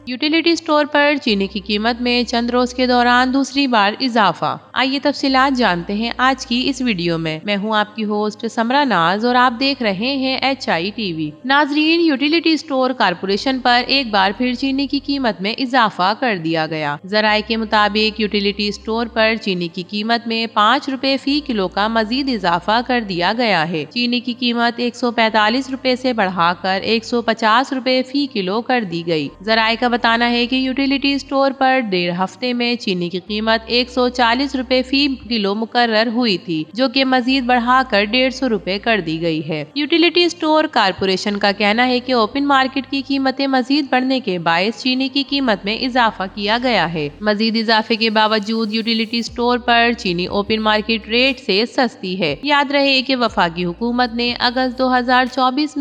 Utility store पर चीनी की कीमत में चंद रोज के दौरान दूसरी बार इजाफा। आइए तफसीलात जानते हैं आज की इस वीडियो में। मैं हूं आपकी होस्ट समरा नाज और आप देख रहे हैं HITV। नाजरीन, यूटिलिटी स्टोर कारपोरेशन पर एक बार फिर चीनी की कीमत में इजाफा कर दिया गया। जराये के मुताबिक यूटिलिटी स्टोर पर चीनी की कीमत में 5 रुपए फी किलो का मजीद इजाफा कर दिया गया है। चीनी की कीमत 145 रुपए से बढ़ाकर 150 रुपए फी किलो कर दी गई। जराये का बताना है कि यूटिलिटी स्टोर पर 1.5 हफ्ते में चीनी की कीमत 140 रुपए फी किलो मुकर्रर हुई थी, जो कि मजीद बढ़ाकर 150 रुपए कर दी गई है। यूटिलिटी स्टोर कारपोरेशन का कहना है कि ओपन मार्केट की कीमतें मजीद बढ़ने के बायस चीनी की कीमत में इजाफा किया गया है। मजीद इजाफे के बावजूद यूटिलिटी स्टोर पर चीनी ओपन मार्केट रेट से सस्ती है। याद रहे कि वफाकी हुकूमत ने अगस्त 2024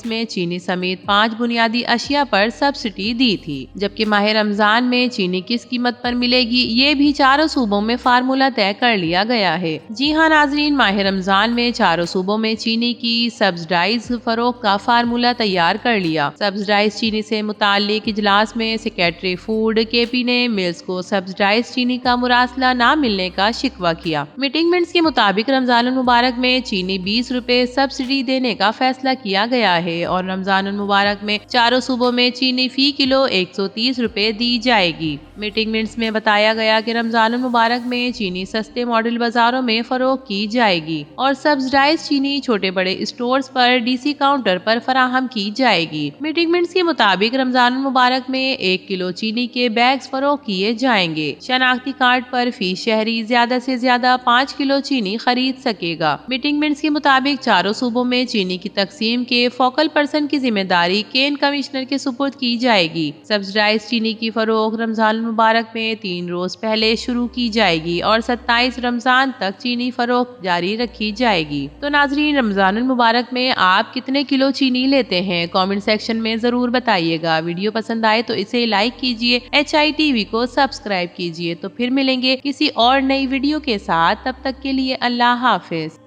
में चीनी समेत 5 बुनियादी अशिया पर सब्सिडी दी थी, जबकि माह रमजान में चीनी किस कीमत पर मिलेगी ये भी चारों सूबों में फार्मूला तय कर लिया गया है। जी हाँ नाजरीन, माह रमजान में चारों सूबों में चीनी की सब्सिडाइज फरोख्त का फार्मूला तैयार कर लिया। सब्सिडाइज चीनी से मुताल्लिक इजलास में सेक्रेटरी फूड KP ने मिल्स को सब्सिडाइज चीनी का मुरासला न मिलने का शिकवा किया। मीटिंग मिनट्स के मुताबिक रमजान मुबारक में चीनी 20 रुपए सब्सिडी देने का फैसला किया गया है और रमजान मुबारक में चारों सूबों में चीनी फी किलो 130 रुपए दी जाएगी। मीटिंग मिनट्स में बताया गया कि रमजान मुबारक में चीनी सस्ते मॉडल बाजारों में फरोख्त की जाएगी और सब्सिडाइज चीनी छोटे बड़े स्टोर्स पर DC काउंटर पर फराहम की जाएगी। मीटिंग मिनट्स के मुताबिक रमजान मुबारक में 1 किलो चीनी के बैग्स फरोख्त किए जाएंगे। शनाख्ती कार्ड पर फी शहरी ज्यादा से ज्यादा 5 किलो चीनी खरीद सकेगा। मीटिंग मिनट्स के मुताबिक चारों सूबों में चीनी की तकसीम के फोकल पर्सन की जिम्मेदारी केन कमिश्नर के सुपुर्द की जाएगी। सब्सिडाइज चीनी की फरोख्त रमजान मुबारक में 3 रोज पहले शुरू की जाएगी और 27 रमजान तक चीनी फरोख्त जारी रखी जाएगी। तो नाजरीन, रमजान मुबारक में आप कितने किलो चीनी लेते हैं कमेंट सेक्शन में जरूर बताइएगा। वीडियो पसंद आए तो इसे लाइक कीजिए, HITV को सब्सक्राइब कीजिए। तो फिर मिलेंगे किसी और नई वीडियो के साथ, तब तक के लिए अल्लाह हाफिज।